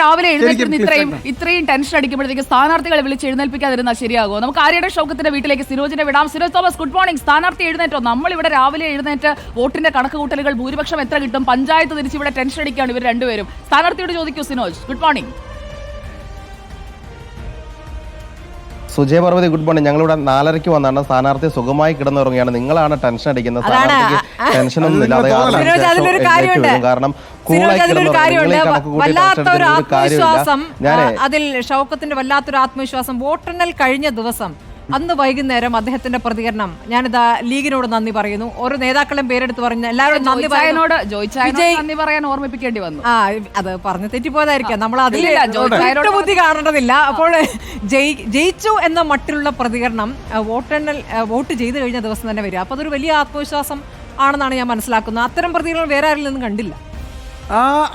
രാവിലെ എഴുന്നേറ്റിരുന്ന് ഇത്രയും ടെൻഷൻ അടിക്കുമ്പോഴത്തേക്ക് സ്ഥാനാർത്ഥികളെ വിളിച്ച് എഴുന്നേൽപ്പിക്കാതിരുന്നാൽ ശരിയാകുമോ? നമുക്ക് ആര്യയുടെ ഷൗക്കത്തിന്റെ വീട്ടിലേക്ക് സിനോജിനെ വിടാം. Sinoj Thomas, good morning. സ്ഥാനാർത്ഥി എഴുന്നേറ്റോ? നമ്മൾ ഇവിടെ രാവിലെ എഴുന്നേറ്റ് വോട്ടിന്റെ കണക്ക് കൂട്ടലുകൾ ഭൂരിപക്ഷം എത്ര കിട്ടും, പഞ്ചായത്ത് തിരിച്ച് ഇവിടെ ടെൻഷൻ അടിക്കുകയാണ് ഇവർ രണ്ടുപേരും. സ്ഥാനാർത്ഥിയോട് ചോദിക്കൂ Sinoj. Good morning. Sujaya Parvathi, good morning. ഞങ്ങളിവിടെ 4:30 വന്നാണ്. സ്ഥാനാർത്ഥി സുഖമായി കിടന്നുറങ്ങുകയാണ്. നിങ്ങളാണ് ടെൻഷൻ അടിക്കുന്നത്. സ്ഥാനാർത്ഥിക്ക് ടെൻഷനൊന്നും ഇല്ലാതെ കാരണം അതിൽ ഷൗക്കത്തിന്റെ വല്ലാത്തൊരു ആത്മവിശ്വാസം. വോട്ടെണ്ണൽ കഴിഞ്ഞ ദിവസം അന്ന് വൈകുന്നേരം അദ്ദേഹത്തിന്റെ പ്രതികരണം, ഞാനിതാ ലീഗിനോട് നന്ദി പറയുന്നു, ഓരോ നേതാക്കളും പേരെടുത്ത് പറഞ്ഞു, എല്ലാവരും നന്ദി പറയാൻ ഓർമ്മിപ്പിക്കേണ്ടി വന്നു. അത് പറഞ്ഞു തെറ്റിപ്പോയതായിരിക്കാം. നമ്മൾ അതിൽ ബുദ്ധി കാണേണ്ടതില്ല. അപ്പോൾ ജയിച്ചു എന്ന മട്ടിലുള്ള പ്രതികരണം വോട്ട് ചെയ്തു കഴിഞ്ഞ ദിവസം തന്നെ വരിക. അപ്പൊ അതൊരു വലിയ ആത്മവിശ്വാസം ആണെന്നാണ് ഞാൻ മനസ്സിലാക്കുന്നത്. അത്തരം പ്രതികരണം വേറെ ആരിൽ നിന്നും കണ്ടില്ല.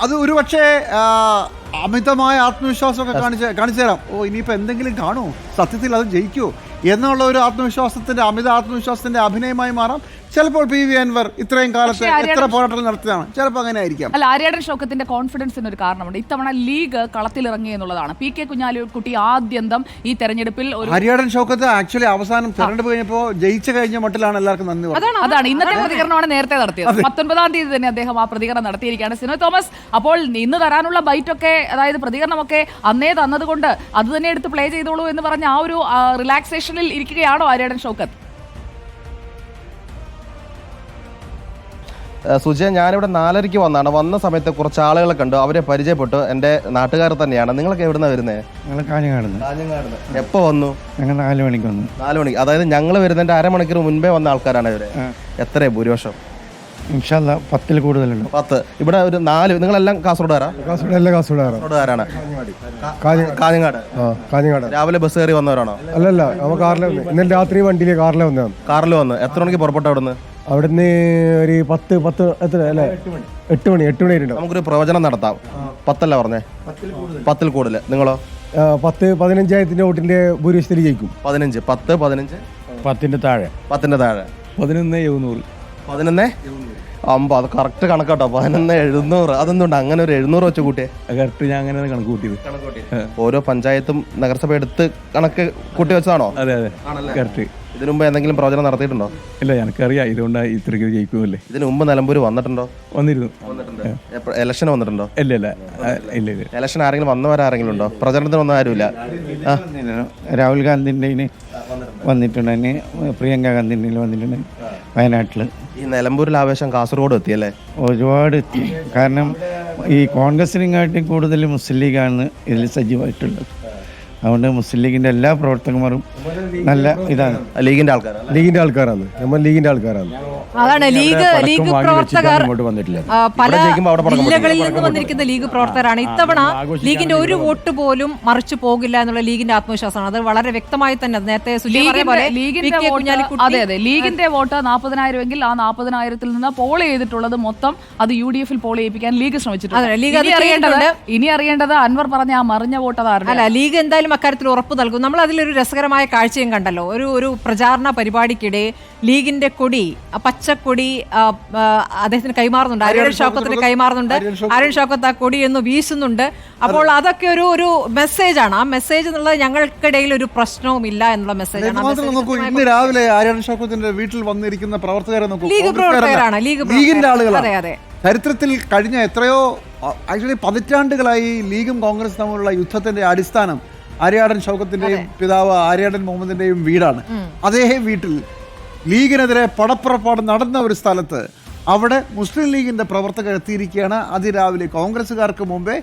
അത് ഒരു പക്ഷേ അമിതമായ ആത്മവിശ്വാസമൊക്കെ കാണിച്ചു തരാം. ഇനിയിപ്പോൾ എന്തെങ്കിലും കാണുമോ, സത്യത്തിൽ അത് ജയിക്കുമോ എന്നുള്ള ഒരു ആത്മവിശ്വാസത്തിന്റെ, അമിത ആത്മവിശ്വാസത്തിന്റെ അഭിനയമായി മാറാം. ചിലപ്പോൾ PV അൻവർ ഇത്രയും കാലത്ത് എത്ര പോരാട്ടം നടത്തിയതാണ്, ചിലപ്പോൾ അങ്ങനെ ആയിരിക്കാം. അല്ല, ആര്യാടൻ ഷൗക്കത്തിന്റെ കോൺഫിഡൻസിന് ഒരു കാരണമുണ്ട്. ഇത്തവണ ലീഗ് കളത്തിലിറങ്ങി എന്നുള്ളതാണ്. PK കുഞ്ഞാലിക്കുട്ടി ആദ്യന്തം ഈ തെരഞ്ഞെടുപ്പിൽ ആര്യാടൻ ഷൗക്കത്ത് ആക്ച്വലി അവസാനം തെരഞ്ഞെടുപ്പ് കഴിഞ്ഞപ്പോൾ ജയിച്ചു കഴിഞ്ഞ മട്ടിലാണ് എല്ലാവർക്കും നന്ദി പറഞ്ഞത്. അതാണ് ഇന്നത്തെ പ്രതികരണമാണ് നേരത്തെ നടത്തിയത്. 19-ാം തീയതി തന്നെ അദ്ദേഹം ആ പ്രതികരണം നടത്തിയിരിക്കുകയാണ്. സിനോജ് തോമസ്, അപ്പോൾ ഇന്ന് തരാനുള്ള ബൈറ്റൊക്കെ, അതായത് പ്രതികരണമൊക്കെ അന്നേ തന്നതുകൊണ്ട് അത് തന്നെ എടുത്ത് പ്ലേ ചെയ്തോളൂ എന്ന് പറഞ്ഞ ആ ഒരു റിലാക്സേഷനിൽ ഇരിക്കുകയാണോ ആര്യാടൻ ഷൗക്കത്ത്? സുജയ, ഞാനിവിടെ 4:30 വന്നാണ്. വന്ന സമയത്ത് കുറച്ച് ആളുകളെ കണ്ടു, അവരെ പരിചയപ്പെട്ടു. എൻ്റെ നാട്ടുകാർ തന്നെയാണ്. നിങ്ങളൊക്കെ എവിടുന്ന വരുന്നത്? ഞങ്ങൾ കാഞ്ഞങ്ങാടുന്ന്. എപ്പോൾ വന്നു? ഞങ്ങൾ 4 മണിക്ക് വന്നു. 4 മണിക്ക്, അതായത് ഞങ്ങൾ വരുന്നതിൻ്റെ അരമണിക്കൂർ മുൻപേ വന്ന ആൾക്കാരാണ് ഇവര്. എത്രയാണ് ഭൂരിപക്ഷം? ഇൻഷാല്ലാ 10-ൽ കൂടുതലുണ്ട്. 10. ഇവിടെ ഒരു 4. നിങ്ങളെല്ലാം കാസർഗോഡുകാരാണ്? കാസർഗോഡുകാരാണ്. കാഞ്ഞങ്ങാട്. രാവിലെ ബസ് കയറി വന്നവരാണോ? അല്ലല്ല, ഇന്നലെ രാത്രി വണ്ടിയിൽ കാറിൽ വന്നതാണ്. കാറിൽ വന്ന് എത്ര മണിക്ക് പുറപ്പെട്ടു അവിടുന്ന്? അവിടുന്ന് ഒരു 10 എത്ര അല്ലേ, 8 മണി ആയിട്ടുണ്ടാവും. നമുക്കൊരു പ്രവചനം നടത്താം. 10 അല്ല പറഞ്ഞേ? 10-ൽ കൂടുതൽ. നിങ്ങളോ? 15,000 വോട്ടിന്റെ ഭൂരിപക്ഷത്തിൽ ജയിക്കും. 15. 10, 15, 10-ന്റെ താഴെ. 10-ന്റെ താഴെ. 11,700. 11 അത് കറക്റ്റ് കണക്കാട്ടോ. 11,700. അതെന്തുകൊണ്ട് അങ്ങനെ ഒരു 700 വെച്ച് കൂട്ടിയേ? കറക്റ്റ് ഞാൻ അങ്ങനെ കണക്ക് കൂട്ടിയത്. ഓരോ പഞ്ചായത്തും നഗരസഭ എടുത്ത് കണക്ക് കൂട്ടി വെച്ചതാണോ? അതെ കറക്റ്റ്. ഇതിനു മുമ്പ് എന്തെങ്കിലും പ്രവചനം നടത്തിയിട്ടുണ്ടോ? ഇല്ല, എനിക്കറിയാം ഇതുകൊണ്ട് ഇത്രയ്ക്ക് ജയിക്കുമല്ലേ. ഇതിനു മുമ്പ് നിലമ്പൂർ വന്നിട്ടുണ്ടോ? വന്നിരുന്നു. ഇലക്ഷൻ വന്നിട്ടുണ്ടോ? ഇല്ല. ഇലക്ഷൻ ആരെങ്കിലും വന്നവരാരെങ്കിലും ഉണ്ടോ? പ്രചരണത്തിന് വന്ന ആരുമില്ല. രാഹുൽ ഗാന്ധിൻ്റെ വന്നിട്ടുണ്ട്, പ്രിയങ്ക ഗാന്ധിൻ്റെ വന്നിട്ടുണ്ട് വയനാട്ടിൽ. ഈ നിലമ്പൂരിൽ ആവേശം കാസർഗോഡ് എത്തിയല്ലേ? ഒരുപാട് എത്തി. കാരണം ഈ കോൺഗ്രസിനെക്കാട്ടി കൂടുതൽ മുസ്ലിം ലീഗാണ് ഇതിൽ സജീവമായിട്ടുള്ളത്. അതുകൊണ്ട് മുസ്ലിം ലീഗിന്റെ എല്ലാ പ്രവർത്തകന്മാരും നല്ല ഇതാണ്. ലീഗിന്റെ ആൾക്കാരാണ്. നമ്മൾ ലീഗിന്റെ ആൾക്കാരാണ്. അതാണ് ലീഗ് പ്രവർത്തകർ. പല ജില്ലകളിൽ നിന്ന് വന്നിരിക്കുന്ന ലീഗ് പ്രവർത്തകരാണ്. ഇത്തവണ ലീഗിന്റെ ഒരു വോട്ട് പോലും മറിച്ചു പോകില്ല എന്നുള്ള ലീഗിന്റെ ആത്മവിശ്വാസമാണ്. അത് വളരെ വ്യക്തമായി തന്നെ നേരത്തെ ലീഗിന്റെ വോട്ട് 40,000 എങ്കിൽ ആ 40,000-ൽ നിന്ന് പോൾ ചെയ്തിട്ടുള്ളത് മൊത്തം അത് UDF-ൽ പോൾ ചെയ്യിപ്പിക്കാൻ ലീഗ് ശ്രമിച്ചിട്ടുണ്ട്. ഇനി അറിയേണ്ടത് അൻവർ പറഞ്ഞ ആ മറിഞ്ഞ വോട്ട് അല്ല. ലീഗ് എന്തായാലും അക്കാര്യത്തിൽ ഉറപ്പ് നൽകും. നമ്മൾ അതിലൊരു രസകരമായ കാഴ്ചയും കണ്ടല്ലോ. ഒരു പ്രചാരണ പരിപാടിക്കിടെ ലീഗിന്റെ കൊടി, പച്ചക്കൊടി അദ്ദേഹത്തിന് കൈമാറുന്നുണ്ട്, ആര്യടൻ ഷൗക്കത്തിന് കൈമാറുന്നുണ്ട്. ആര്യടൻ ഷൗക്കത്ത് ആ കൊടി എന്ന് വീശുന്നുണ്ട്. അപ്പോൾ അതൊക്കെ ഒരു മെസ്സേജാണ്. ആ മെസ്സേജ് എന്നുള്ളത് ഞങ്ങൾക്കിടയിൽ ഒരു പ്രശ്നവും ഇല്ല എന്നുള്ള മെസ്സേജാണ്. ഇന്ന് രാവിലെ ആര്യടൻ ഷൗക്കത്തിന്റെ വീട്ടിൽ വന്നിരിക്കുന്ന പ്രവർത്തകരെ നോക്കൂ. ലീഗ് പ്രവർത്തകരാണ്. ലീഗിന്റെ ആളുകളാണ്. അതെ. ചരിത്രത്തിൽ കഴിഞ്ഞ എത്രയോ ആക്ച്വലി പതിറ്റാണ്ടുകളായി ലീഗും കോൺഗ്രസ് തമ്മിലുള്ള യുദ്ധത്തിന്റെ അടിസ്ഥാനം ആര്യാടൻ ഷൗക്കത്തിന്റെയും പിതാവ് ആര്യാടൻ മുഹമ്മദിന്റെയും വീടാണ്. അതേ വീട്ടിൽ ലീഗിനെതിരെ പടപ്പുറപ്പാട് നടന്ന ഒരു സ്ഥലത്ത് അവിടെ മുസ്ലിം ലീഗിന്റെ പ്രവർത്തകർ എത്തിയിരിക്കുകയാണ്. അതിരാവിലെ കോൺഗ്രസുകാർക്ക് മുമ്പേ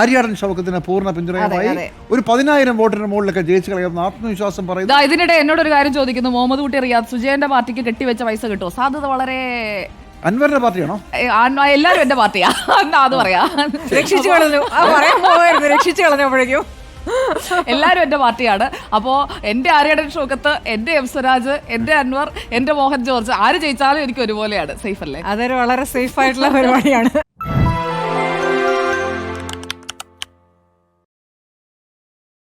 ആര്യാടൻ ഷൗക്കത്തിന് പൂർണ്ണ പിന്തുണയുമായി ഒരു 10,000 വോട്ടിന് മുകളിലൊക്കെ ജയിച്ചു കളയുന്ന ആത്മവിശ്വാസം പറയുന്നു. ഇതിനിടെ എന്നോടൊരു കാര്യം ചോദിക്കുന്നു മുഹമ്മദ് കുട്ടി റിയാദ്. സുജയന്റെ പാർട്ടിക്ക് കെട്ടിവെച്ച പൈസ കിട്ടുമോ? സാധ്യത വളരെ. അൻവറിന്റെ പാർട്ടിയാണോ? എല്ലാരും എന്റെ പാർട്ടിയാ. അത് പറയാ. രക്ഷിച്ചു കളഞ്ഞു, രക്ഷിച്ചു കളഞ്ഞപ്പോഴേക്കും എല്ലാവരും എൻ്റെ പാർട്ടിയാണ്. അപ്പോൾ എൻ്റെ ആര്യാടൻ ഷൗക്കത്ത്, എൻ്റെ എം സ്വരാജ്, എൻ്റെ അൻവർ, എൻ്റെ മോഹൻ ജോർജ്, ആര് ജയിച്ചാലും എനിക്ക് ഒരുപോലെയാണ്. സേഫ് അല്ലേ? അതൊരു വളരെ സേഫ് ആയിട്ടുള്ള പരിപാടിയാണ്.